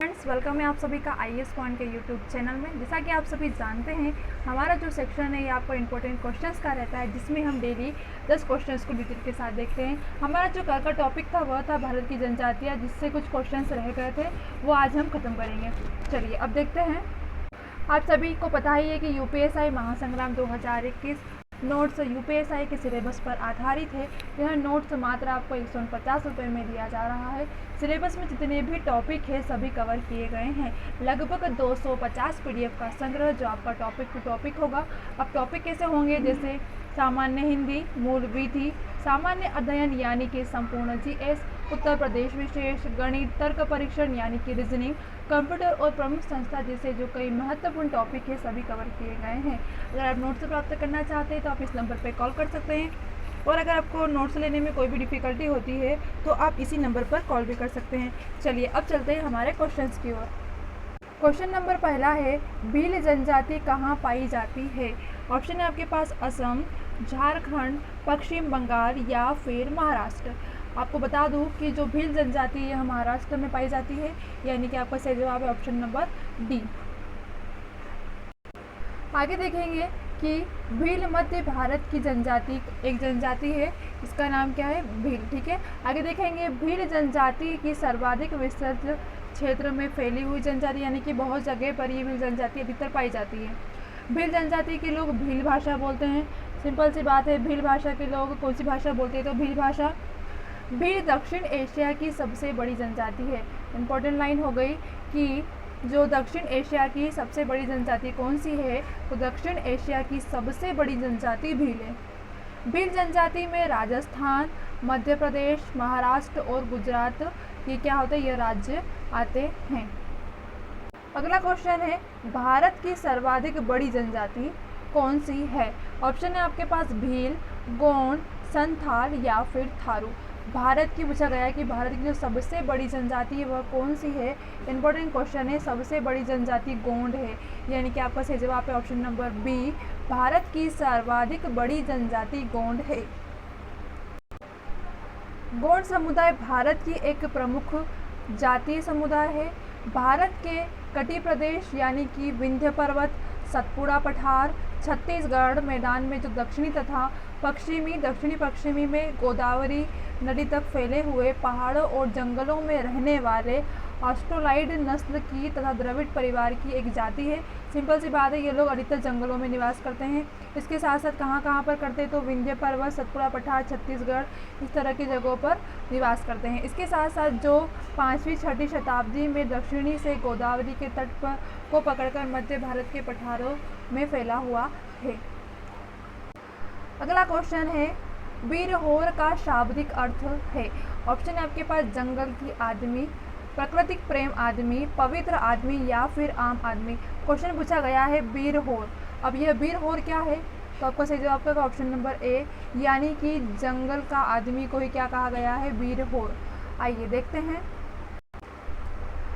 Friends, welcome है आप सभी का आईएएस पॉइंट के यूट्यूब चैनल में। जैसा कि आप सभी जानते हैं, हमारा जो सेक्शन है ये आपको इंपॉर्टेंट क्वेश्चंस का रहता है, जिसमें हम डेली 10 क्वेश्चंस को डिटेल के साथ देखते हैं। हमारा जो कल का टॉपिक था वह था भारत की जनजातियाँ, जिससे कुछ क्वेश्चंस रह गए थे, वो आज हम खत्म करेंगे। चलिए अब देखते हैं। आप सभी को पता ही है कि यूपीएसआई महासंग्राम 2021 नोट्स यूपीएसआई के सिलेबस पर आधारित है। यह नोट्स मात्र आपको 150 रुपये में दिया जा रहा है। सिलेबस में जितने भी टॉपिक है सभी कवर किए गए हैं। लगभग 250 पीडीएफ का संग्रह जो आपका टॉपिक टू टॉपिक होगा। अब टॉपिक कैसे होंगे, जैसे सामान्य हिंदी, मूल विधि, सामान्य अध्ययन यानी कि संपूर्ण जीएस, उत्तर प्रदेश विशेष, गणित, तर्क परीक्षण यानी कि रीजनिंग, कंप्यूटर और प्रमुख संस्था जैसे जो कई महत्वपूर्ण टॉपिक है सभी कवर किए गए हैं। अगर आप नोट्स प्राप्त करना चाहते हैं तो आप इस नंबर पर कॉल कर सकते हैं, और अगर आपको नोट्स लेने में कोई भी डिफ़िकल्टी होती है तो आप इसी नंबर पर कॉल भी कर सकते हैं। चलिए अब चलते हैं हमारे क्वेश्चंस की ओर। क्वेश्चन नंबर पहला है, भील जनजाति कहाँ पाई जाती है? ऑप्शन है आपके पास असम, झारखंड, पश्चिम बंगाल या फिर महाराष्ट्र। आपको बता दूं कि जो भील जनजाति है यह महाराष्ट्र में पाई जाती है, यानी कि आपका सही जवाब है ऑप्शन नंबर डी। आगे देखेंगे कि भील मध्य भारत की जनजाति एक जनजाति है, इसका नाम क्या है? भील। ठीक है, आगे देखेंगे भील जनजाति की सर्वाधिक विस्तृत क्षेत्र में फैली हुई जनजाति, यानी कि बहुत जगह पर ये भील जनजाति अधिकतर पाई जाती है। भील जनजाति के लोग भील भाषा बोलते हैं। सिंपल सी बात है, भील भाषा के लोग कौन सी भाषा बोलते हैं? तो भील भाषा। भील दक्षिण एशिया की सबसे बड़ी जनजाति है। इंपॉर्टेंट लाइन हो गई कि जो दक्षिण एशिया की सबसे बड़ी जनजाति कौन सी है? तो दक्षिण एशिया की सबसे बड़ी जनजाति भील है। भील जनजाति में राजस्थान, मध्य प्रदेश, महाराष्ट्र और गुजरात ये क्या होते हैं? ये राज्य आते हैं। अगला क्वेश्चन है, भारत की सर्वाधिक बड़ी जनजाति कौन सी है? ऑप्शन है आपके पास भील, गोंड, संथाल या फिर थारू। भारत की पूछा गया है कि भारत की जो सबसे बड़ी जनजाति है वह कौन सी है? इंपॉर्टेंट क्वेश्चन है। सबसे बड़ी जनजाति गोंड है, यानी कि आपका सही जवाब है ऑप्शन नंबर बी। भारत की सर्वाधिक बड़ी जनजाति गोंड है। गोंड समुदाय भारत की एक प्रमुख जातीय समुदाय है। भारत के कटी प्रदेश यानी कि विंध्य पर्वत, सतपुड़ा पठार, छत्तीसगढ़ मैदान में जो दक्षिणी तथा दक्षिणी पश्चिमी में गोदावरी नदी तक फैले हुए पहाड़ों और जंगलों में रहने वाले ऑस्ट्रोलाइड नस्ल की तथा द्रविड़ परिवार की एक जाति है। सिंपल सी बात है, ये लोग अधिकतर जंगलों में निवास करते हैं। इसके साथ साथ कहाँ पर करते हैं? तो विंध्य पर्वत, सतपुड़ा पठार, छत्तीसगढ़, इस तरह की जगहों पर निवास करते हैं। इसके साथ साथ जो 5वीं-6वीं शताब्दी में दक्षिणी से गोदावरी के तट पर को पकड़कर मध्य भारत के पठारों में फैला हुआ है। अगला क्वेश्चन है, वीरहोर का शाब्दिक अर्थ है। ऑप्शन है आपके पास जंगल की आदमी, प्राकृतिक प्रेम आदमी, पवित्र आदमी या फिर आम आदमी। क्वेश्चन पूछा गया है वीरहोर। अब यह वीरहोर क्या है? तो आपका सही जवाब होगा ऑप्शन नंबर ए, यानी कि जंगल का आदमी को ही क्या कहा गया है? वीरहोर। आइए देखते हैं।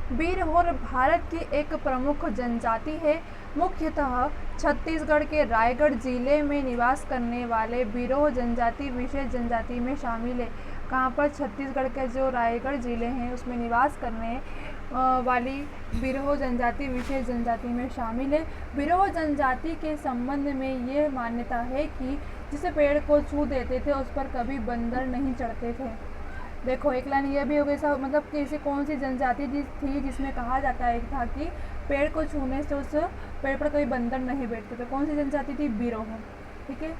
वीरहोर भारत की एक प्रमुख जनजाति है। मुख्यतः छत्तीसगढ़ के रायगढ़ जिले में निवास करने वाले वीरहो जनजाति विशेष जनजाति में शामिल है। कहाँ पर? छत्तीसगढ़ के जो रायगढ़ जिले हैं उसमें निवास करने वाली वीरहो जनजाति विशेष जनजाति में शामिल है। वीरहो जनजाति के संबंध में ये मान्यता है कि जिस पेड़ को छू देते थे उस पर कभी बंदर नहीं चढ़ते थे। देखो, एक लाइन ये भी हो गई, सब मतलब कि ऐसी कौन सी जनजाति थी जिसमें कहा जाता है था कि पेड़ को छूने से उस पेड़ पर कभी बंदर नहीं बैठते थे। कौन सी जनजाति थी? वीरहो। ठीक है,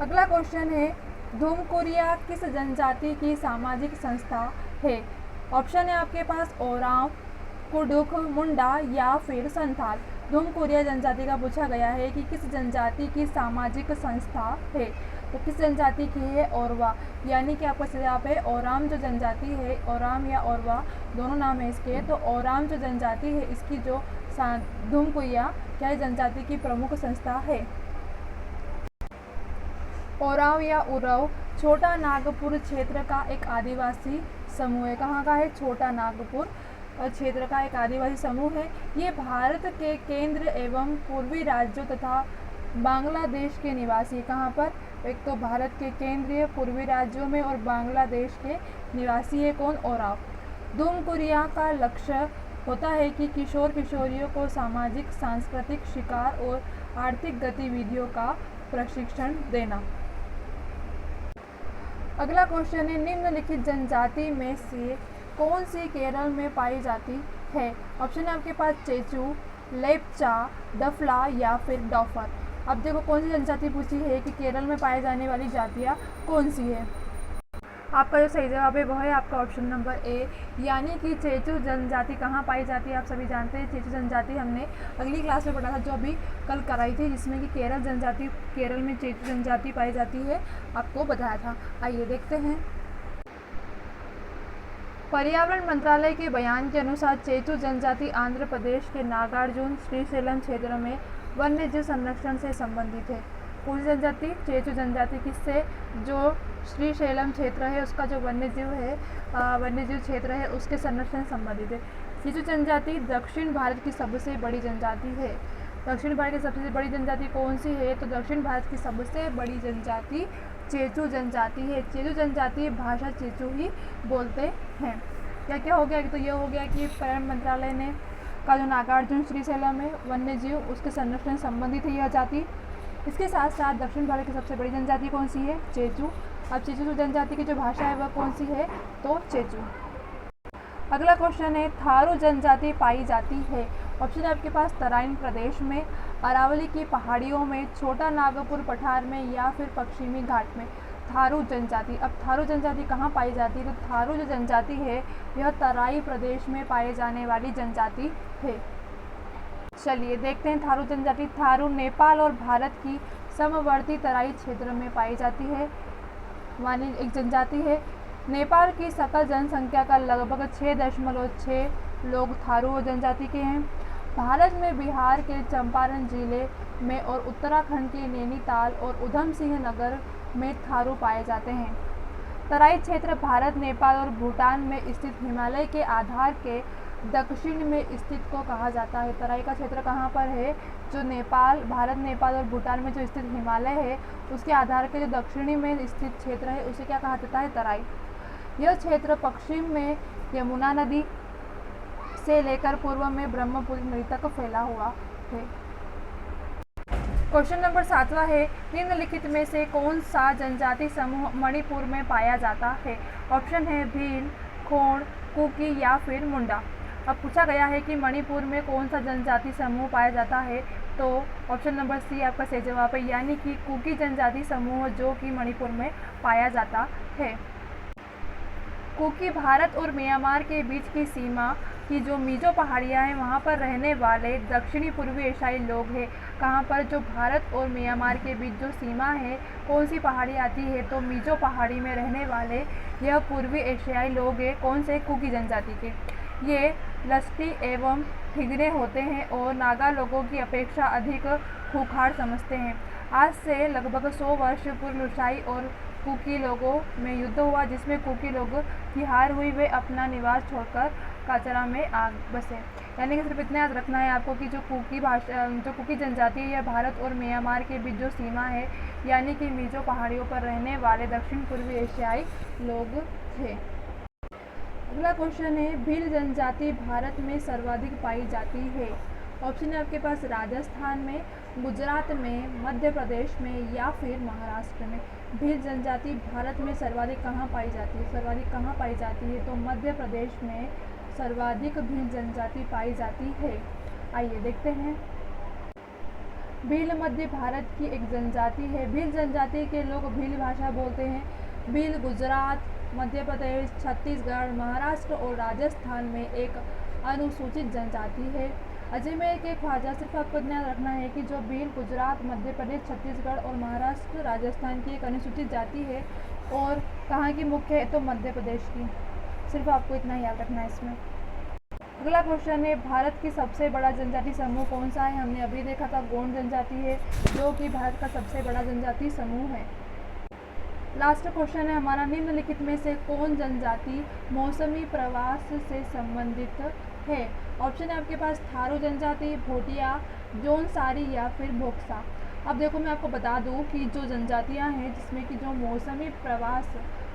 अगला क्वेश्चन है, धूमकुरिया किस जनजाति की सामाजिक संस्था है? ऑप्शन है आपके पास ओरांव, कुडुख, मुंडा या फिर संथाल। धूमकुरिया जनजाति का पूछा गया है कि किस जनजाति की सामाजिक संस्था है? तो किस जनजाति की है? ओरवा, यानी कि आपका जवाब है ओराम। जो जनजाति है, ओराम या ओरवा दोनों नाम है इसके, तो ओराम जो जनजाति है इसकी जो धूमकुरिया क्या है जनजाति की प्रमुख संस्था है। ओराव या उराव छोटा नागपुर क्षेत्र का एक आदिवासी समूह है। कहाँ का है? छोटा नागपुर क्षेत्र का एक आदिवासी समूह है। ये भारत के केंद्र एवं पूर्वी राज्यों तथा बांग्लादेश के निवासी। कहाँ पर? एक तो भारत के केंद्रीय पूर्वी राज्यों में और बांग्लादेश के निवासी है कौन? ओराव। धूमकुरिया का लक्ष्य होता है कि किशोर किशोरियों को सामाजिक, सांस्कृतिक, शिकार और आर्थिक गतिविधियों का प्रशिक्षण देना। अगला क्वेश्चन है, निम्नलिखित जनजाति में से कौन सी केरल में पाई जाती है? ऑप्शन है आपके पास चेचू, लेप्चा, डफला या फिर डॉफर। अब देखो कौन सी जनजाति पूछी है कि केरल में पाए जाने वाली जातियाँ कौन सी है। आपका जो सही जवाब है वह है आपका ऑप्शन नंबर ए, यानी कि चेचू जनजाति कहाँ पाई जाती है। आप सभी जानते हैं चेचू जनजाति हमने अगली क्लास में पढ़ा था, जो अभी कल कराई थी, जिसमें कि केरल में चेचू जनजाति पाई जाती है, आपको बताया था। आइए देखते हैं। पर्यावरण मंत्रालय के बयान के अनुसार चेचू जनजाति आंध्र प्रदेश के नागार्जुन श्रीशैलम क्षेत्र में वन्य जीव संरक्षण से संबंधित है। कौन सी जनजाति? चेचू जनजाति। किससे? जो श्रीशैलम क्षेत्र है उसका जो वन्य जीव क्षेत्र है उसके संरक्षण से संबंधित है। चेचू जनजाति दक्षिण भारत की सबसे बड़ी जनजाति है। दक्षिण भारत की सबसे बड़ी जनजाति कौन सी है? तो दक्षिण भारत की सबसे बड़ी जनजाति चेचू जनजाति है। चेचू जनजाति भाषा चेचू ही बोलते हैं। क्या हो गया? तो ये हो गया कि पर्यावरण मंत्रालय ने का जो नागार्जुन श्रीशैलम है वन्य जीव उसके संरक्षण से संबंधित है यह जाति। इसके साथ साथ दक्षिण भारत की सबसे बड़ी जनजाति कौन सी है? चेचू। अब चेचू जनजाति की जो भाषा है वह कौन सी है? तो चेचू। अगला क्वेश्चन है, थारू जनजाति पाई जाती है। ऑप्शन है आपके पास तराइन प्रदेश में, अरावली की पहाड़ियों में, छोटा नागपुर पठार में या फिर पश्चिमी घाट में। थारू जनजाति। अब थारू जनजाति कहाँ पाई जाती है? तो थारू जो जनजाति है यह तराई प्रदेश में पाए जाने वाली जनजाति है। चलिए देखते हैं थारू जनजाति। थारू नेपाल और भारत की समवर्ती तराई क्षेत्र में पाई जाती है वाली एक जनजाति है। नेपाल की सकल जनसंख्या का लगभग 6.6 लोग थारू जनजाति के हैं। भारत में बिहार के चंपारण जिले में और उत्तराखंड के नैनीताल और उधम सिंह नगर में थारू पाए जाते हैं। तराई क्षेत्र भारत, नेपाल और भूटान में स्थित हिमालय के आधार के दक्षिण में स्थित को कहा जाता है। तराई का क्षेत्र कहाँ पर है? जो भारत, नेपाल और भूटान में जो स्थित हिमालय है उसके आधार के जो दक्षिणी में स्थित क्षेत्र है उसे क्या कहा जाता है? तराई। यह क्षेत्र पश्चिम में यमुना नदी से लेकर पूर्व में ब्रह्मपुत्र नदी तक फैला हुआ है। क्वेश्चन नंबर 7वां है, निम्नलिखित में से कौन सा जनजाति समूह मणिपुर में पाया जाता है? ऑप्शन है भील, खोंड, कुकी या फिर मुंडा। अब पूछा गया है कि मणिपुर में कौन सा जनजाति समूह पाया जाता है, तो ऑप्शन नंबर सी आपका सही जवाब है, यानी कि कुकी जनजाति समूह जो कि मणिपुर में पाया जाता है। कुकी भारत और म्यांमार के बीच की सीमा की जो मीजो पहाड़ियाँ हैं वहाँ पर रहने वाले दक्षिणी पूर्वी एशियाई लोग हैं। कहाँ पर? जो भारत और म्यांमार के बीच जो सीमा है कौन सी पहाड़ी आती है? तो मीजो पहाड़ी में रहने वाले यह पूर्वी एशियाई लोग हैं। कौन से? कुकी जनजाति के। ये लस्टी एवं ठिगरे होते हैं और नागा लोगों की अपेक्षा अधिक खूंखार समझते हैं। आज से लगभग 100 वर्ष पूर्व लुसाई और कुकी लोगों में युद्ध हुआ, जिसमें कुकी लोगों की हार हुई। वे अपना निवास छोड़कर काचरा में आ बसे। यानी कि सिर्फ इतना याद रखना है आपको कि जो कुकी जनजाति है यह भारत और म्यांमार के बीच जो सीमा है यानी कि मीजो पहाड़ियों पर रहने वाले दक्षिण पूर्वी एशियाई लोग थे। अगला क्वेश्चन है, भील जनजाति भारत में सर्वाधिक पाई जाती है। ऑप्शन है आपके पास राजस्थान में, गुजरात में, मध्य प्रदेश में या फिर महाराष्ट्र में। भील जनजाति भारत में सर्वाधिक कहाँ पाई जाती है? सर्वाधिक कहाँ पाई जाती है? तो मध्य प्रदेश में सर्वाधिक भील जनजाति पाई जाती है। आइए देखते हैं। भील मध्य भारत की एक जनजाति है। भील जनजाति के लोग भील भाषा बोलते हैं। भील गुजरात, मध्य प्रदेश, छत्तीसगढ़, महाराष्ट्र और राजस्थान में एक अनुसूचित जनजाति है। अजमेर के ख्वाजा, सिर्फ आपको ध्यान रखना है कि जो भील गुजरात, मध्य प्रदेश, छत्तीसगढ़ और महाराष्ट्र, राजस्थान की एक अनुसूचित जाति है और कहाँ की मुख्य है? तो मध्य प्रदेश की। सिर्फ आपको इतना याद रखना है इसमें। अगला क्वेश्चन है, भारत की सबसे बड़ा जनजाति समूह कौन सा है? हमने अभी देखा था गोंड जनजाति है जो कि भारत का सबसे बड़ा जनजाति समूह है। लास्ट क्वेश्चन है हमारा, निम्नलिखित में से कौन जनजाति मौसमी प्रवास से संबंधित है? ऑप्शन है आपके पास थारू जनजाति, भोटिया, जौनसारी या फिर बोक्सा। अब देखो मैं आपको बता दूं कि जो जनजातियां हैं जिसमें कि जो मौसमी प्रवास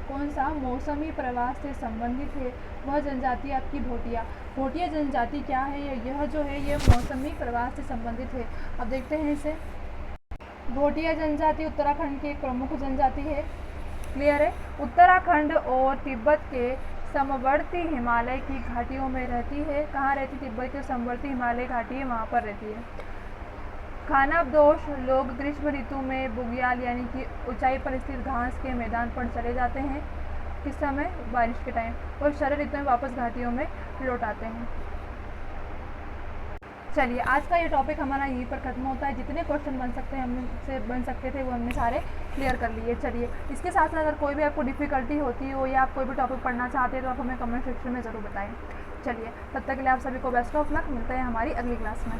कौन सा मौसमी प्रवास से संबंधित है? वह जनजाति आपकी भोटिया। भोटिया जनजाति क्या है? यह जो है ये मौसमी प्रवास से संबंधित है। अब देखते हैं इसे। भोटिया जनजाति उत्तराखंड की एक प्रमुख जनजाति है। क्लियर है? उत्तराखंड और तिब्बत के समवर्ती हिमालय की घाटियों में रहती है। कहाँ रहती? तिब्बत के समवर्ती हिमालय घाटी है, वहाँ पर रहती है। खानाबदोश लोग ग्रीष्म ऋतु में बुग्याल यानी कि ऊंचाई पर स्थित घास के मैदान पर चले जाते हैं। किस समय? बारिश के टाइम। और शरद ऋतु में वापस घाटियों में लौट आते हैं। चलिए, आज का ये टॉपिक हमारा यहीं पर खत्म होता है। जितने क्वेश्चन बन सकते थे वो हमने सारे क्लियर कर लिए। चलिए, इसके साथ साथ अगर कोई भी आपको डिफ़िकल्टी होती हो या आप कोई भी टॉपिक पढ़ना चाहते हैं तो आप हमें कमेंट सेक्शन में ज़रूर बताएं। चलिए, तब तक के लिए आप सभी को बेस्ट ऑफ लक। मिलते हैं हमारी अगली क्लास में।